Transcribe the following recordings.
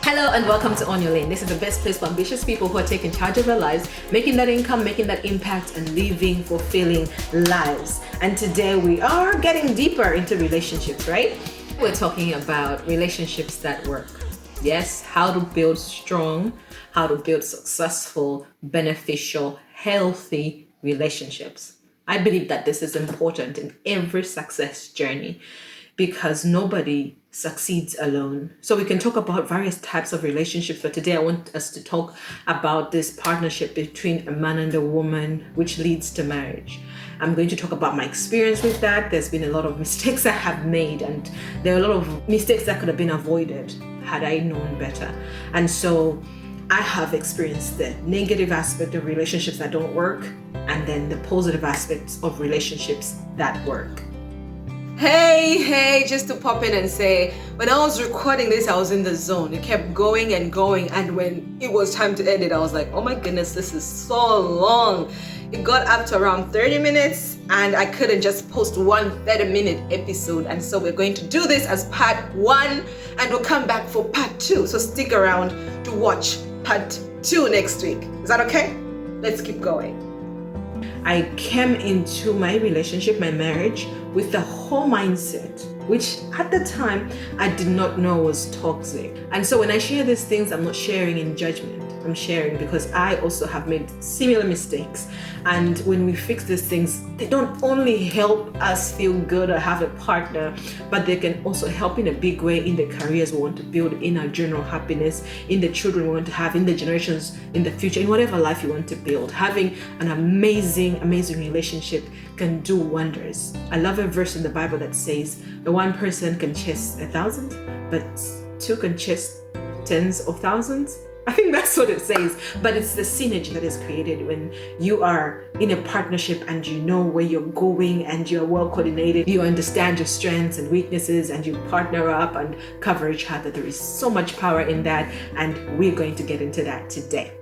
Hello and welcome to On Your Lane. This is the best place for ambitious people who are taking charge of their lives, making that income, making that impact, and living fulfilling lives. And today we are getting deeper into relationships, right? We're talking about relationships that work. Yes, how to build strong, how to build successful, beneficial, healthy relationships. I believe that this is important in every success journey because nobody succeeds alone. So we can talk about various types of relationships, but today I want us to talk about this partnership between a man and a woman, which leads to marriage. I'm going to talk about my experience with that. There's been a lot of mistakes I have made, and there are a lot of mistakes that could have been avoided had I known better. And so I have experienced the negative aspect of relationships that don't work, and then the positive aspects of relationships that work. Hey, just to pop in and say, when I was recording this, I was in the zone. It kept going and going, and when it was time to end it, I was like, oh my goodness, this is so long. It got up to around 30 minutes, and I couldn't just post one 30-minute episode, and so we're going to do this as part 1, and we'll come back for part 2, so stick around to watch part 2 next week. Is that okay? Let's keep going. I came into my relationship, my marriage, with the whole mindset, which at the time I did not know was toxic. And so when I share these things, I'm not sharing in judgment. I'm sharing because I also have made similar mistakes. And when we fix these things, they don't only help us feel good or have a partner, but they can also help in a big way in the careers we want to build, in our general happiness, in the children we want to have, in the generations in the future, in whatever life you want to build. Having an amazing relationship can do wonders. I love a verse in the Bible that says, the one person can chase 1,000, but two can chase tens of thousands. I think that's what it says, but it's the synergy that is created when you are in a partnership and you know where you're going and you're well coordinated. You understand your strengths and weaknesses and you partner up and cover each other. There is so much power in that, and we're going to get into that today.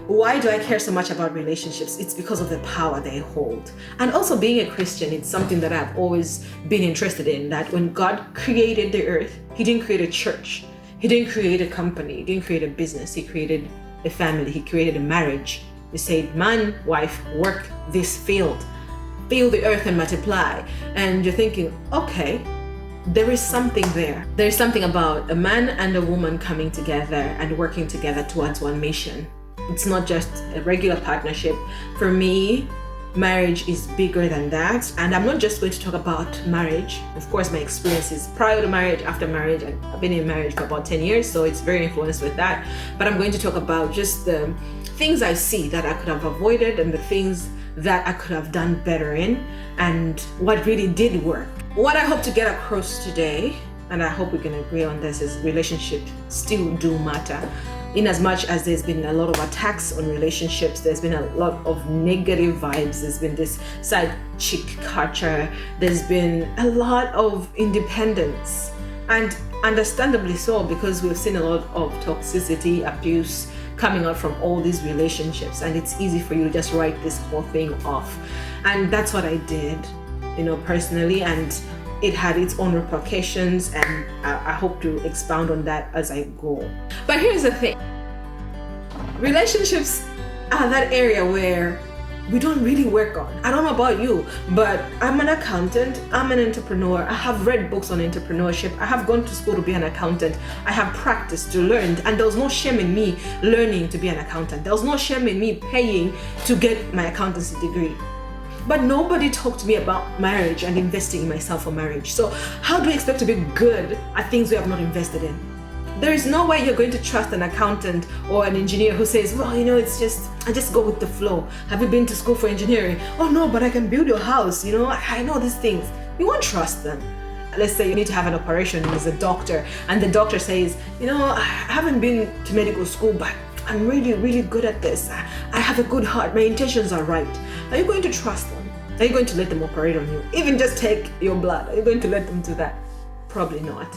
Why do I care so much about relationships? It's because of the power they hold. And also being a Christian, it's something that I've always been interested in, that when God created the earth, He didn't create a church. He didn't create a company. He didn't create a business. He created a family. He created a marriage. He said, man, wife, work this field. Fill the earth and multiply. And you're thinking, okay, there is something there. There is something about a man and a woman coming together and working together towards one mission. It's not just a regular partnership. For me, marriage is bigger than that. And I'm not just going to talk about marriage. Of course, my experiences prior to marriage, after marriage, and I've been in marriage for about 10 years, so it's very influenced with that. But I'm going to talk about just the things I see that I could have avoided and the things that I could have done better in and what really did work. What I hope to get across today, and I hope we can agree on this, is relationships still do matter. In as much as there's been a lot of attacks on relationships, there's been a lot of negative vibes, there's been this side chick culture, there's been a lot of independence, and understandably so, because we've seen a lot of toxicity, abuse coming out from all these relationships, and it's easy for you to just write this whole thing off. And that's what I did, personally, and it had its own repercussions, and I hope to expound on that as I go. But here's the thing. Relationships are that area where we don't really work on. I don't know about you, but I'm an accountant, I'm an entrepreneur, I have read books on entrepreneurship, I have gone to school to be an accountant, I have practiced to learn, and there was no shame in me learning to be an accountant. There was no shame in me paying to get my accountancy degree. But nobody talked to me about marriage and investing in myself for marriage. So how do we expect to be good at things we have not invested in? There is no way you're going to trust an accountant or an engineer who says, well, I just go with the flow. Have you been to school for engineering? Oh no, but I can build your house. I know these things. You won't trust them. Let's say you need to have an operation and there's a doctor, and the doctor says, I haven't been to medical school, but I'm really, really good at this. I have a good heart. My intentions are right. Are you going to trust them? Are you going to let them operate on you? Even just take your blood. Are you going to let them do that? Probably not.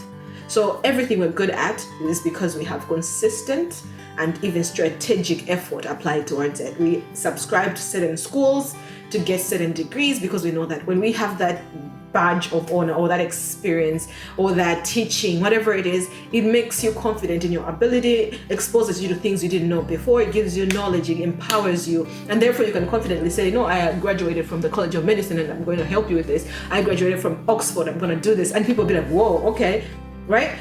So everything we're good at is because we have consistent and even strategic effort applied towards it. We subscribe to certain schools to get certain degrees because we know that when we have that badge of honor or that experience or that teaching, whatever it is, it makes you confident in your ability, exposes you to things you didn't know before, it gives you knowledge, it empowers you, and therefore you can confidently say, no, I graduated from the College of Medicine and I'm going to help you with this. I graduated from Oxford, I'm going to do this. And people be like, whoa, okay, right?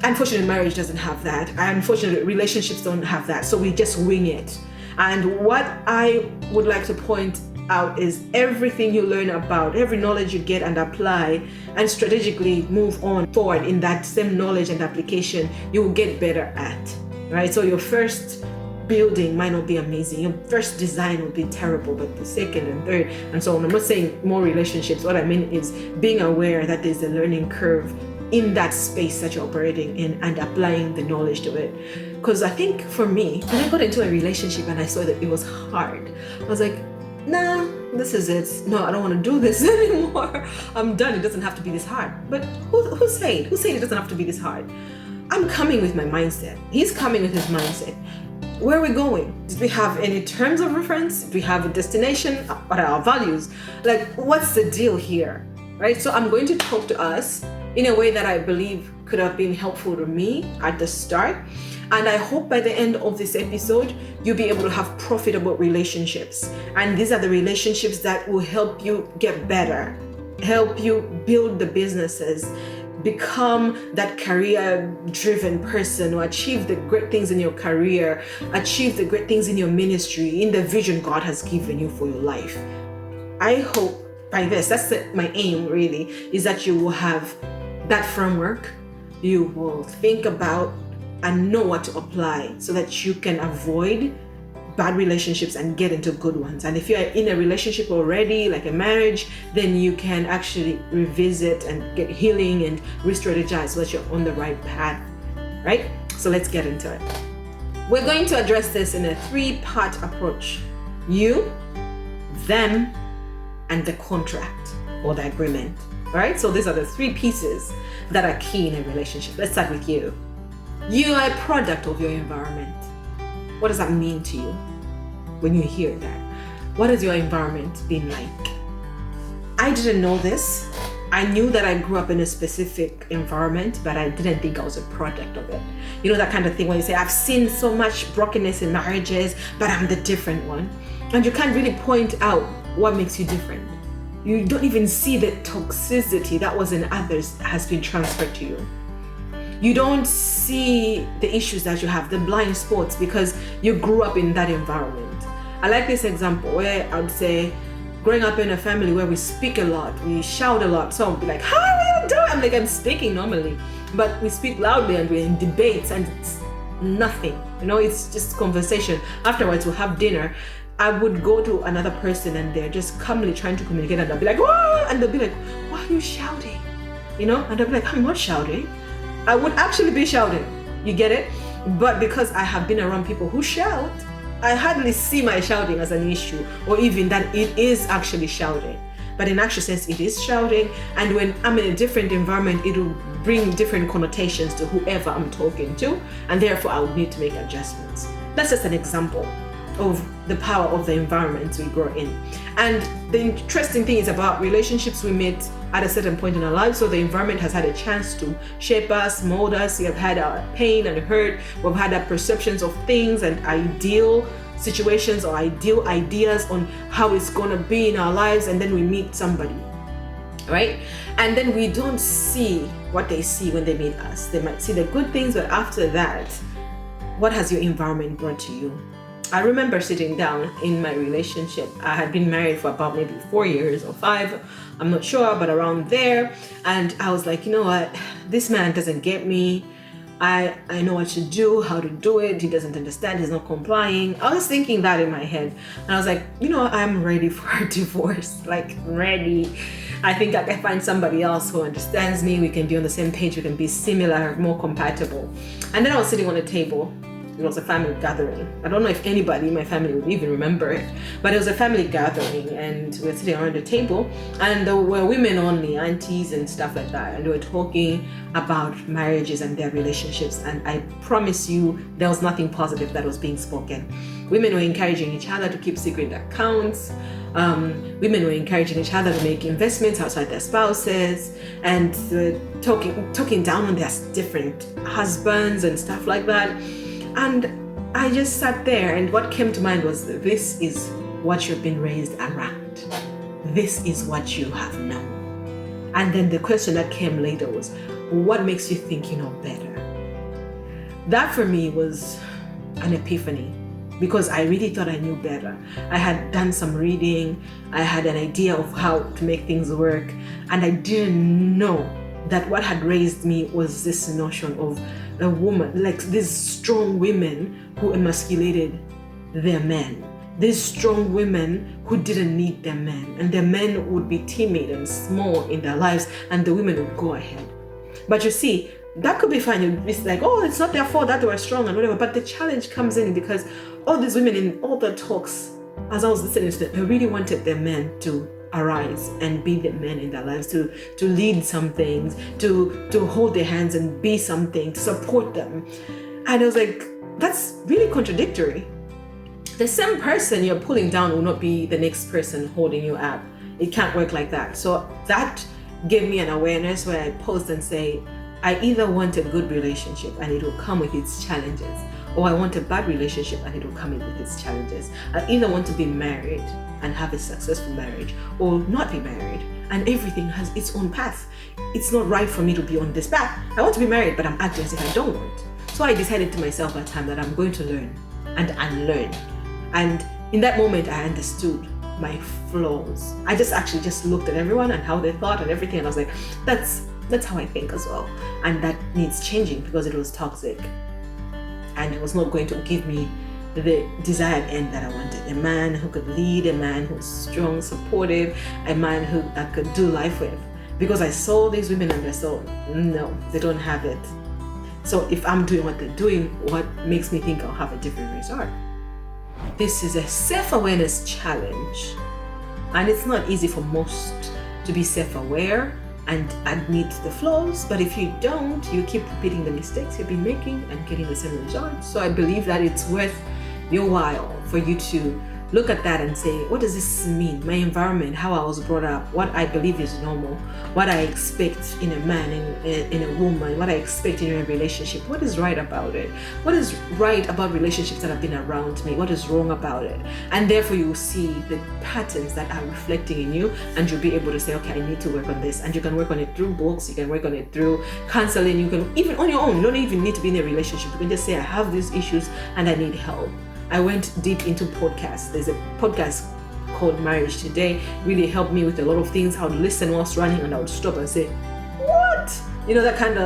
Unfortunately, marriage doesn't have that. Unfortunately, relationships don't have that. So we just wing it. And what I would like to point out is everything you learn about, every knowledge you get and apply and strategically move on forward in that same knowledge and application, you will get better at, right? So your first building might not be amazing. Your first design will be terrible, but the second and third and so on. I'm not saying more relationships. What I mean is being aware that there's a learning curve in that space that you're operating in and applying the knowledge to it. Because I think for me, when I got into a relationship and I saw that it was hard, I was like, nah, this is it. No, I don't want to do this anymore. I'm done. It doesn't have to be this hard. But who said? Who said it doesn't have to be this hard? I'm coming with my mindset. He's coming with his mindset. Where are we going? Did we have any terms of reference? Did we have a destination? What are our values? Like, what's the deal here? Right? So I'm going to talk to us in a way that I believe could have been helpful to me at the start. And I hope by the end of this episode, you'll be able to have profitable relationships. And these are the relationships that will help you get better, help you build the businesses, become that career-driven person or achieve the great things in your career, achieve the great things in your ministry, in the vision God has given you for your life. I hope by this, that's my aim really, is that you will have that framework, you will think about and know what to apply so that you can avoid bad relationships and get into good ones. And if you're in a relationship already, like a marriage, then you can actually revisit and get healing and re-strategize so that you're on the right path, right? So let's get into it. We're going to address this in a 3-part approach. You, them, and the contract or the agreement, all right? So these are the 3 pieces that are key in a relationship. Let's start with you. You are a product of your environment. What does that mean to you when you hear that? What has your environment been like? I didn't know this. I knew that I grew up in a specific environment, but I didn't think I was a product of it. You know that kind of thing when you say, I've seen so much brokenness in marriages, but I'm the different one. And you can't really point out what makes you different. You don't even see the toxicity that was in others has been transferred to you. You don't see the issues that you have, the blind spots, because you grew up in that environment. I like this example where I would say, growing up in a family where we speak a lot, we shout a lot. So I'll be like, how are you doing? I'm like, I'm speaking normally, but we speak loudly and we're in debates and it's nothing. You know, it's just conversation. Afterwards, we'll have dinner. I would go to another person and they're just calmly trying to communicate and I'll be like, whoa! And they'll be like, why are you shouting? You know, and I'll be like, I'm not shouting. I would actually be shouting. You get it? But because I have been around people who shout, I hardly see my shouting as an issue or even that it is actually shouting. But in actual sense, it is shouting. And when I'm in a different environment, it will bring different connotations to whoever I'm talking to. And therefore, I would need to make adjustments. That's just an example of the power of the environment we grow in. And the interesting thing is about relationships we meet at a certain point in our lives. So the environment has had a chance to shape us, mold us. We have had our pain and hurt. We've had our perceptions of things and ideal situations or ideal ideas on how it's going to be in our lives. And then we meet somebody, right? And then we don't see what they see when they meet us. They might see the good things, but after that, what has your environment brought to you? I remember sitting down in my relationship. I had been married for about maybe 4 years or 5. I'm not sure, but around there. And I was like, you know what? This man doesn't get me. I know what to do, how to do it. He doesn't understand. He's not complying. I was thinking that in my head. And I was like, you know, I'm ready for a divorce. Like, ready. I think I can find somebody else who understands me. We can be on the same page. We can be similar, more compatible. And then I was sitting on a table It was a family gathering. I don't know if anybody in my family would even remember it, but it was a family gathering, and we were sitting around the table, and there were women only, aunties and stuff like that, and they were talking about marriages and their relationships. And I promise you, there was nothing positive that was being spoken. Women were encouraging each other to keep secret accounts. Women were encouraging each other to make investments outside their spouses, and talking down on their different husbands and stuff like that. And I just sat there, and what came to mind was, this is what you've been raised around. This is what you have known. And then the question that came later was, what makes you think you know better? That for me was an epiphany, because I really thought I knew better. I had done some reading, I had an idea of how to make things work, and I didn't know that what had raised me was this notion of a woman, like these strong women who emasculated their men, these strong women who didn't need their men, and their men would be timid and small in their lives, and the women would go ahead. But you see, that could be fine. You'd be like, oh, it's not their fault that they were strong and whatever. But the challenge comes in because all these women in all the talks, as I was listening to them, they really wanted their men to arise and be the men in their lives, to lead some things, to hold their hands and be something, to support them. And I was like, that's really contradictory. The same person you're pulling down will not be the next person holding you up. It can't work like that. So that gave me an awareness where I paused and say, I either want a good relationship and it will come with its challenges, or I want a bad relationship and it will come in with its challenges. I either want to be married and have a successful marriage, or not be married, and everything has its own path. It's not right for me to be on this path. I want to be married, but I'm acting as if I don't want. So I decided to myself at the time that I'm going to learn and unlearn. And in that moment, I understood my flaws. I just looked at everyone and how they thought and everything, and I was like, that's how I think as well. And that needs changing because it was toxic. And it was not going to give me the desired end that I wanted. A man who could lead, a man who's strong, supportive, a man who I could do life with. Because I saw these women and I saw, no, they don't have it. So if I'm doing what they're doing, what makes me think I'll have a different result? This is a self-awareness challenge. And it's not easy for most to be self-aware and admit the flaws, but if you don't, you keep repeating the mistakes you've been making and getting the same results. So I believe that it's worth your while for you to look at that and say, what does this mean? My environment, how I was brought up, what I believe is normal, what I expect in a man, in a woman, what I expect in a relationship. What is right about it? What is right about relationships that have been around me? What is wrong about it? And therefore you will see the patterns that are reflecting in you, and you'll be able to say, okay, I need to work on this. And you can work on it through books, you can work on it through counseling, you can even on your own. You don't even need to be in a relationship. You can just say, I have these issues and I need help. I went deep into podcasts. There's a podcast called Marriage Today. Really helped me with a lot of things. I would listen whilst running and I would stop and say, what? You know, that kind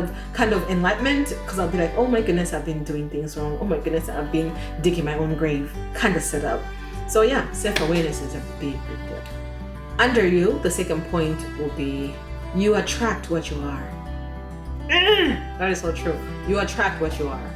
of enlightenment, because I'll be like, oh my goodness, I've been doing things wrong. Oh my goodness, I've been digging my own grave kind of setup. So yeah, self-awareness is a big deal. Under you, the second point will be, you attract what you are. That is so true. You attract what you are.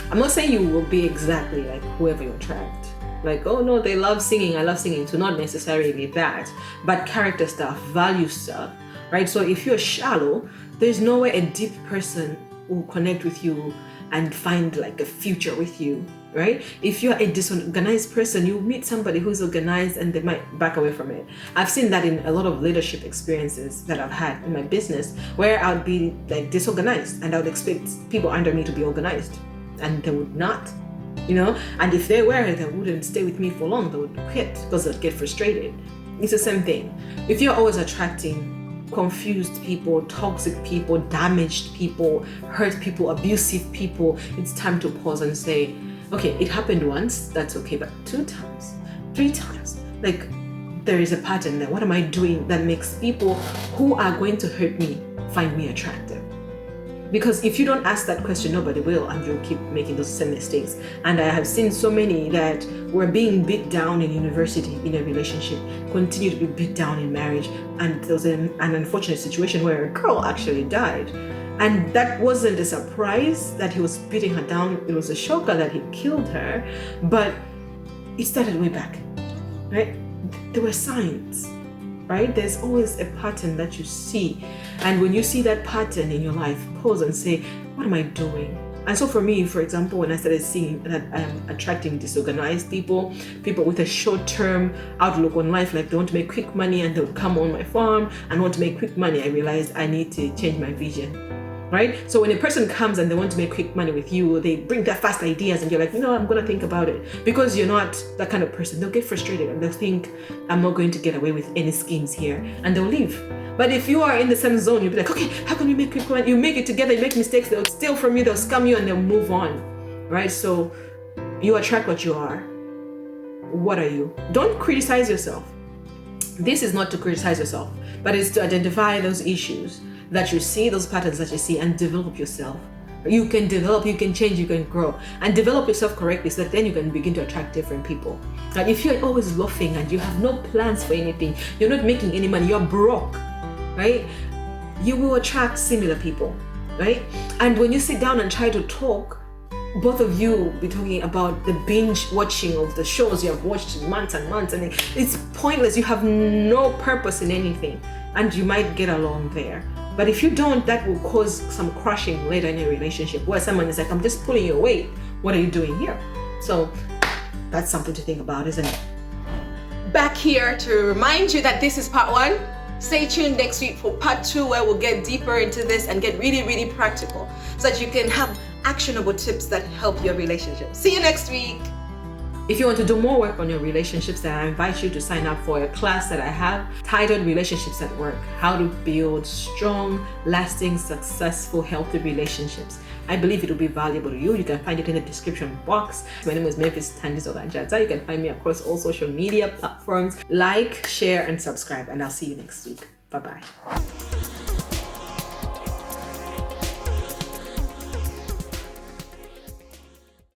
I'm not saying you will be exactly like whoever you attract. Like, oh no, they love singing, I love singing. So not necessarily that, but character stuff, value stuff, right? So if you're shallow, there's no way a deep person will connect with you and find like a future with you, right? If you're a disorganized person, you meet somebody who's organized and they might back away from it. I've seen that in a lot of leadership experiences that I've had in my business, where I would be like disorganized and I would expect people under me to be organized. And they would not, you know, and if they were, they wouldn't stay with me for long. They would quit because they'd get frustrated. It's the same thing. If you're always attracting confused people, toxic people, damaged people, hurt people, abusive people, it's time to pause and say, okay, it happened once, that's okay, but 2 times, 3 times, like there is a pattern there. What am I doing that makes people who are going to hurt me find me attractive? Because if you don't ask that question, nobody will, and you'll keep making those same mistakes. And I have seen so many that were being beat down in university, in a relationship, continue to be beat down in marriage. And there was an unfortunate situation where a girl actually died. And that wasn't a surprise that he was beating her down. It was a shocker that he killed her. But it started way back, right? There were signs, right? There's always a pattern that you see. And when you see that pattern in your life, pause and say, what am I doing? And so for me, for example, when I started seeing that I'm attracting disorganized people with a short-term outlook on life, like they want to make quick money and they'll come on my farm and want to make quick money, I realized I need to change my vision, right? So when a person comes and they want to make quick money with you, they bring their fast ideas and you're like, I'm going to think about it. Because you're not that kind of person. They'll get frustrated and they'll think, I'm not going to get away with any schemes here, and they'll leave. But if you are in the same zone, you'll be like, okay, how can we make quick money? You make it together, you make mistakes, they'll steal from you, they'll scam you, and they'll move on, right? So you attract what you are. What are you? Don't criticize yourself. This is not to criticize yourself, but it's to identify those issues that you see, those patterns that you see, and develop yourself. You can develop, you can change, you can grow, and develop yourself correctly so that then you can begin to attract different people. Like if you're always loafing and you have no plans for anything, you're not making any money, you're broke, right? You will attract similar people, right? And when you sit down and try to talk, both of you will be talking about the binge watching of the shows you have watched months and months, and it's pointless. You have no purpose in anything, and you might get along there. But if you don't, that will cause some crushing later in your relationship where someone is like, I'm just pulling your weight. What are you doing here? So that's something to think about, isn't it? Back here to remind you that this is part 1. Stay tuned next week for part 2, where we'll get deeper into this and get really, really practical so that you can have actionable tips that help your relationship. See you next week. If you want to do more work on your relationships, then I invite you to sign up for a class that I have titled Relationships at Work: How to Build Strong, Lasting, Successful, Healthy Relationships. I believe it will be valuable to you. You can find it in the description box. My name is Memphis Thandiso Lanjaza. You can find me across all social media platforms. Like, share, and subscribe, and I'll see you next week. Bye-bye.